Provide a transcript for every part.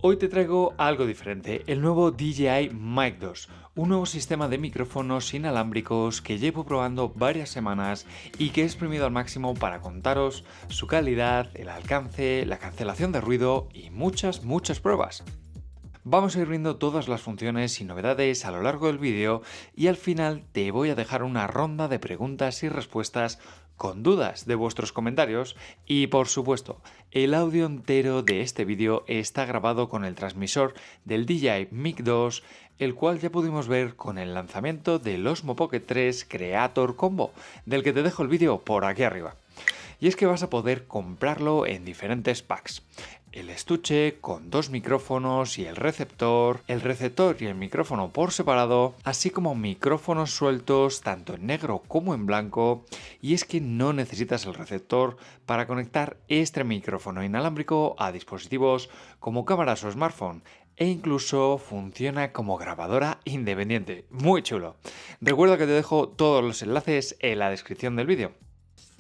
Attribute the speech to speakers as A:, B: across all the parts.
A: Hoy te traigo algo diferente, el nuevo DJI Mic 2, un nuevo sistema de micrófonos inalámbricos que llevo probando varias semanas y que he exprimido al máximo para contaros su calidad, el alcance, la cancelación de ruido y muchas pruebas. Vamos a ir viendo todas las funciones y novedades a lo largo del vídeo y al final te voy a dejar una ronda de preguntas y respuestas con dudas de vuestros comentarios y por supuesto el audio entero de este vídeo está grabado con el transmisor del DJI Mic 2, el cual ya pudimos ver con el lanzamiento del Osmo Pocket 3 Creator Combo, del que te dejo el vídeo por aquí arriba. Y es que vas a poder comprarlo en diferentes packs. El estuche con dos micrófonos y el receptor y el micrófono por separado, así como micrófonos sueltos tanto en negro como en blanco, y es que no necesitas el receptor para conectar este micrófono inalámbrico a dispositivos como cámaras o smartphone, e incluso funciona como grabadora independiente. Muy chulo. Recuerda que te dejo todos los enlaces en la descripción del vídeo.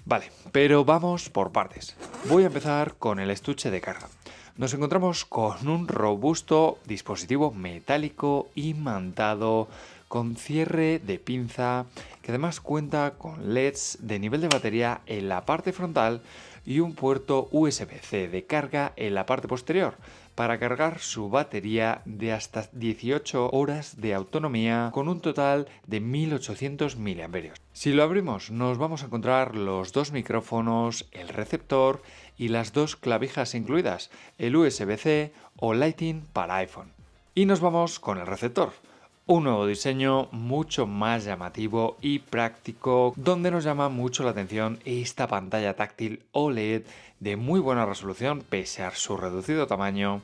A: Vale, pero vamos por partes. Voy a empezar con el estuche de carga. Nos encontramos con un robusto dispositivo metálico imantado con cierre de pinza que además cuenta con LEDs de nivel de batería en la parte frontal y un puerto USB-C de carga en la parte posterior para cargar su batería de hasta 18 horas de autonomía con un total de 1800 mAh. Si lo abrimos nos vamos a encontrar los dos micrófonos, el receptor y las dos clavijas incluidas, el USB-C o Lightning para iPhone. Y nos vamos con el receptor. Un nuevo diseño mucho más llamativo y práctico, donde nos llama mucho la atención esta pantalla táctil OLED de muy buena resolución pese a su reducido tamaño,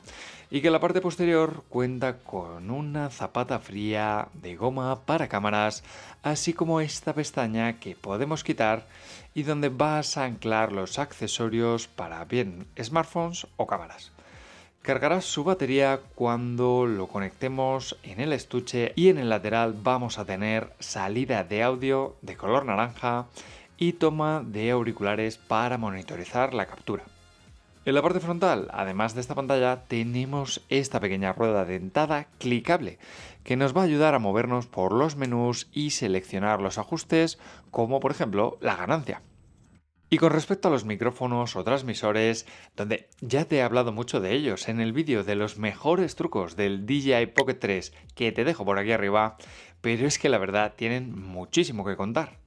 A: y que en la parte posterior cuenta con una zapata fría de goma para cámaras, así como esta pestaña que podemos quitar y donde vas a anclar los accesorios para bien smartphones o cámaras. Cargará su batería cuando lo conectemos en el estuche y en el lateral vamos a tener salida de audio de color naranja y toma de auriculares para monitorizar la captura. En la parte frontal, además de esta pantalla, tenemos esta pequeña rueda dentada clicable que nos va a ayudar a movernos por los menús y seleccionar los ajustes, como por ejemplo la ganancia. Y con respecto a los micrófonos o transmisores, donde ya te he hablado mucho de ellos en el vídeo de los mejores trucos del DJI Pocket 3 que te dejo por aquí arriba, pero es que la verdad tienen muchísimo que contar.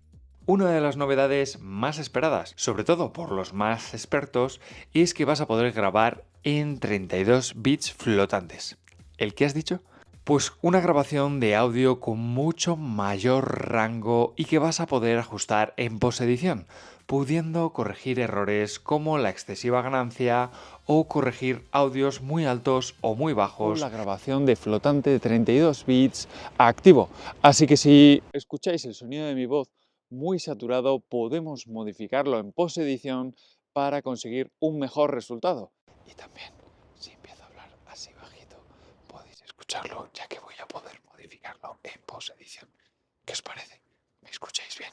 A: Una de las novedades más esperadas, sobre todo por los más expertos, es que vas a poder grabar en 32 bits flotantes. ¿El qué has dicho? Pues una grabación de audio con mucho mayor rango y que vas a poder ajustar en post-edición, pudiendo corregir errores como la excesiva ganancia o corregir audios muy altos o muy bajos.
B: La grabación de flotante de 32 bits activo. Así que si escucháis el sonido de mi voz muy saturado, podemos modificarlo en post-edición para conseguir un mejor resultado. Y también, si empiezo a hablar así bajito, podéis escucharlo, ya que voy a poder modificarlo en post-edición. ¿Qué os parece? ¿Me escucháis bien?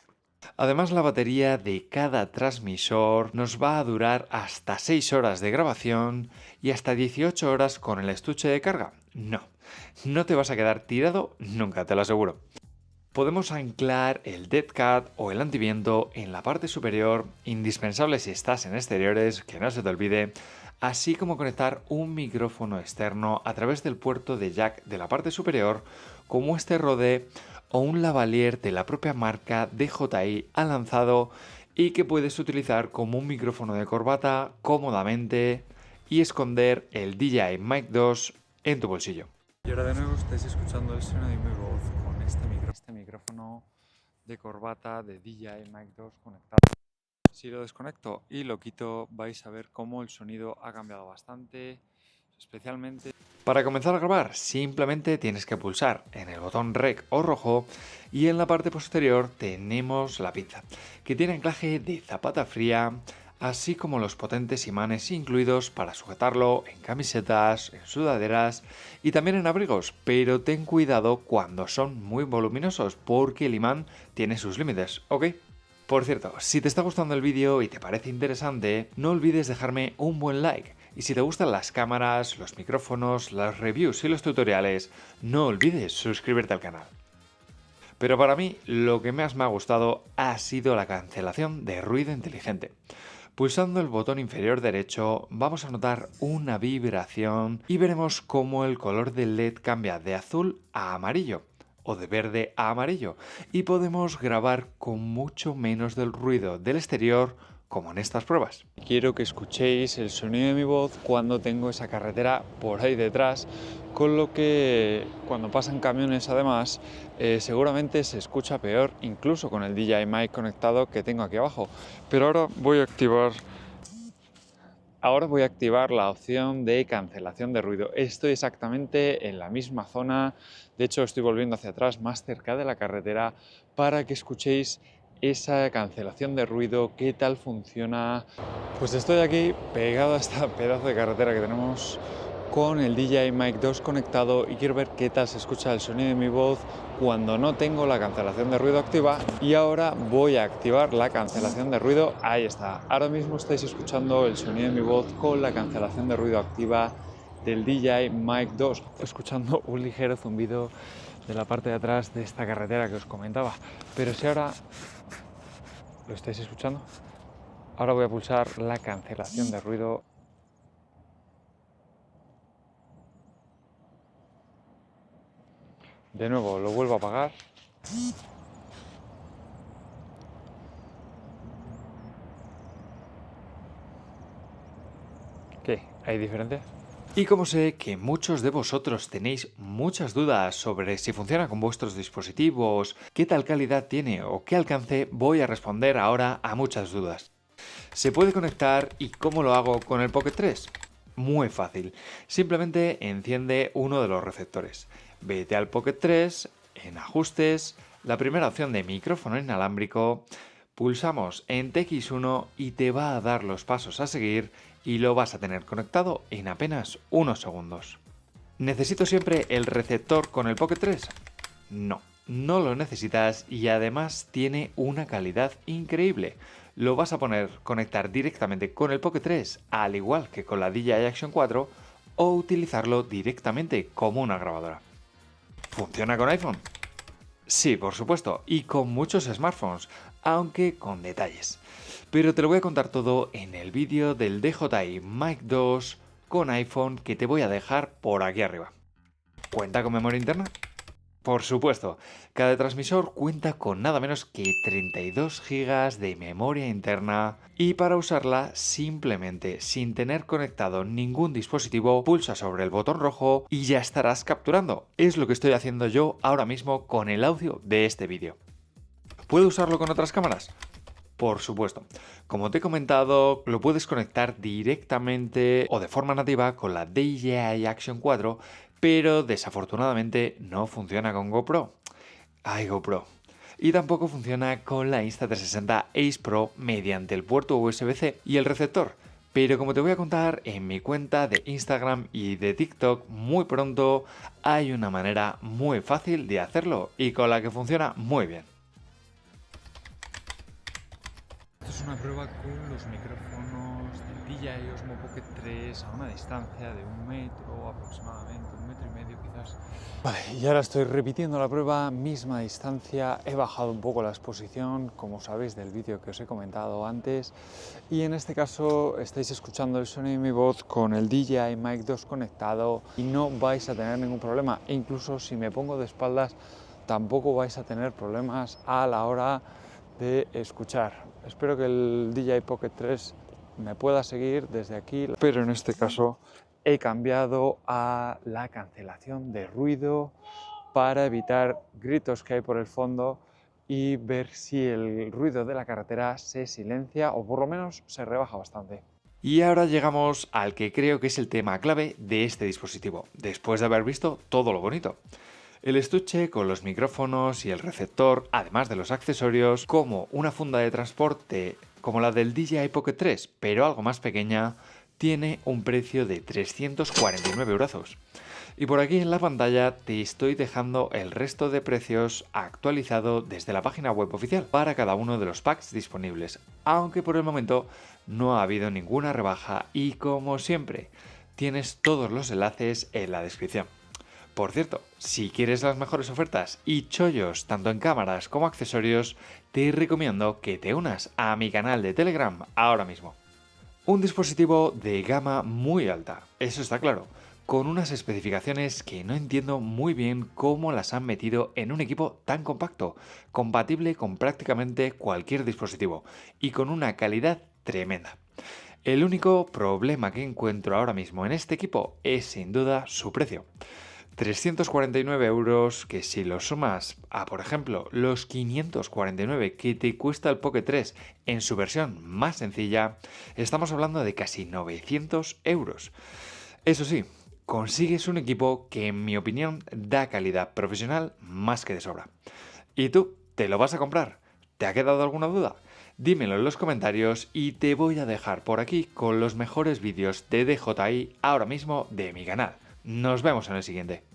A: Además, la batería de cada transmisor nos va a durar hasta 6 horas de grabación y hasta 18 horas con el estuche de carga. No te vas a quedar tirado nunca, te lo aseguro. Podemos anclar el dead cat o el antiviento en la parte superior, indispensable si estás en exteriores, que no se te olvide, así como conectar un micrófono externo a través del puerto de jack de la parte superior, como este Rode o un lavalier de la propia marca DJI ha lanzado y que puedes utilizar como un micrófono de corbata cómodamente y esconder el DJI Mic 2 en tu bolsillo. Y ahora de nuevo estáis escuchando el sonido de mi voz con este micrófono de corbata de DJI Mic 2 conectado. Si lo desconecto y lo quito vais a ver cómo el sonido ha cambiado bastante, especialmente... Para comenzar a grabar simplemente tienes que pulsar en el botón REC o rojo y en la parte posterior tenemos la pinza, que tiene anclaje de zapata fría, así como los potentes imanes incluidos para sujetarlo en camisetas, en sudaderas y también en abrigos, pero ten cuidado cuando son muy voluminosos porque el imán tiene sus límites, ¿ok? Por cierto, si te está gustando el vídeo y te parece interesante, no olvides dejarme un buen like, Y si te gustan las cámaras, los micrófonos, las reviews y los tutoriales, no olvides suscribirte al canal. Pero para mí, lo que más me ha gustado ha sido la cancelación de ruido inteligente. Pulsando el botón inferior derecho vamos a notar una vibración y veremos cómo el color del LED cambia de azul a amarillo o de verde a amarillo y podemos grabar con mucho menos del ruido del exterior como en estas pruebas.
B: Quiero que escuchéis el sonido de mi voz cuando tengo esa carretera por ahí detrás, con lo que cuando pasan camiones además seguramente se escucha peor, incluso con el DJI Mic conectado que tengo aquí abajo. Pero ahora voy a activar la opción de cancelación de ruido. Estoy exactamente en la misma zona, de hecho estoy volviendo hacia atrás más cerca de la carretera para que escuchéis esa cancelación de ruido, qué tal funciona. Pues estoy aquí pegado a esta pedazo de carretera que tenemos con el DJI Mic 2 conectado y quiero ver qué tal se escucha el sonido de mi voz cuando no tengo la cancelación de ruido activa. Y ahora voy a activar la cancelación de ruido. Ahí está. Ahora mismo estáis escuchando el sonido de mi voz con la cancelación de ruido activa del DJI Mic 2. Escuchando un ligero zumbido de la parte de atrás de esta carretera que os comentaba. Pero si ahora lo estáis escuchando, ahora voy a pulsar la cancelación de ruido. De nuevo lo vuelvo a apagar. ¿Qué? ¿Hay diferencia?
A: Y como sé que muchos de vosotros tenéis muchas dudas sobre si funciona con vuestros dispositivos, qué tal calidad tiene o qué alcance, voy a responder ahora a muchas dudas. ¿Se puede conectar y cómo lo hago con el Pocket 3? Muy fácil, simplemente enciende uno de los receptores. Vete al Pocket 3, en ajustes, la primera opción de micrófono inalámbrico, pulsamos en TX1 y te va a dar los pasos a seguir y lo vas a tener conectado en apenas unos segundos. ¿Necesito siempre el receptor con el Pocket 3? No, no lo necesitas y además tiene una calidad increíble. Lo vas a poder conectar directamente con el Pocket 3, al igual que con la DJI Action 4, o utilizarlo directamente como una grabadora. ¿Funciona con iPhone? Sí, por supuesto, y con muchos smartphones, aunque con detalles. Pero te lo voy a contar todo en el vídeo del DJI Mic 2 con iPhone que te voy a dejar por aquí arriba. ¿Cuenta con memoria interna? Por supuesto, cada transmisor cuenta con nada menos que 32 GB de memoria interna y para usarla simplemente sin tener conectado ningún dispositivo pulsa sobre el botón rojo y ya estarás capturando. Es lo que estoy haciendo yo ahora mismo con el audio de este vídeo. ¿Puedo usarlo con otras cámaras? Por supuesto. Como te he comentado, lo puedes conectar directamente o de forma nativa con la DJI Action 4, pero desafortunadamente no funciona con GoPro. Ay, GoPro. Y tampoco funciona con la Insta360 Ace Pro mediante el puerto USB-C y el receptor. Pero como te voy a contar en mi cuenta de Instagram y de TikTok muy pronto, hay una manera muy fácil de hacerlo y con la que funciona muy bien.
B: Es una prueba con los micrófonos del DJI Osmo Pocket 3 a una distancia de 1 metro aproximadamente, 1,5 metros quizás. Vale, y ahora estoy repitiendo la prueba, misma distancia, he bajado un poco la exposición, como sabéis del vídeo que os he comentado antes, y en este caso estáis escuchando el sonido de mi voz con el DJI Mic 2 conectado y no vais a tener ningún problema, e incluso si me pongo de espaldas tampoco vais a tener problemas a la hora de escuchar. Espero que el DJI Pocket 3 me pueda seguir desde aquí, pero en este caso he cambiado a la cancelación de ruido para evitar gritos que hay por el fondo y ver si el ruido de la carretera se silencia o por lo menos se rebaja bastante.
A: Y ahora llegamos al que creo que es el tema clave de este dispositivo, después de haber visto todo lo bonito. El estuche con los micrófonos y el receptor, además de los accesorios, como una funda de transporte como la del DJI Pocket 3, pero algo más pequeña, tiene un precio de 349 euros. Y por aquí en la pantalla te estoy dejando el resto de precios actualizado desde la página web oficial para cada uno de los packs disponibles, aunque por el momento no ha habido ninguna rebaja y como siempre, tienes todos los enlaces en la descripción. Por cierto, si quieres las mejores ofertas y chollos tanto en cámaras como accesorios, te recomiendo que te unas a mi canal de Telegram ahora mismo. Un dispositivo de gama muy alta, eso está claro, con unas especificaciones que no entiendo muy bien cómo las han metido en un equipo tan compacto, compatible con prácticamente cualquier dispositivo y con una calidad tremenda. El único problema que encuentro ahora mismo en este equipo es sin duda su precio. 349 euros que si lo sumas a, por ejemplo, los 549 que te cuesta el Pocket 3 en su versión más sencilla, estamos hablando de casi 900 euros. Eso sí, consigues un equipo que en mi opinión da calidad profesional más que de sobra. ¿Y tú? ¿Te lo vas a comprar? ¿Te ha quedado alguna duda? Dímelo en los comentarios y te voy a dejar por aquí con los mejores vídeos de DJI ahora mismo de mi canal. Nos vemos en el siguiente.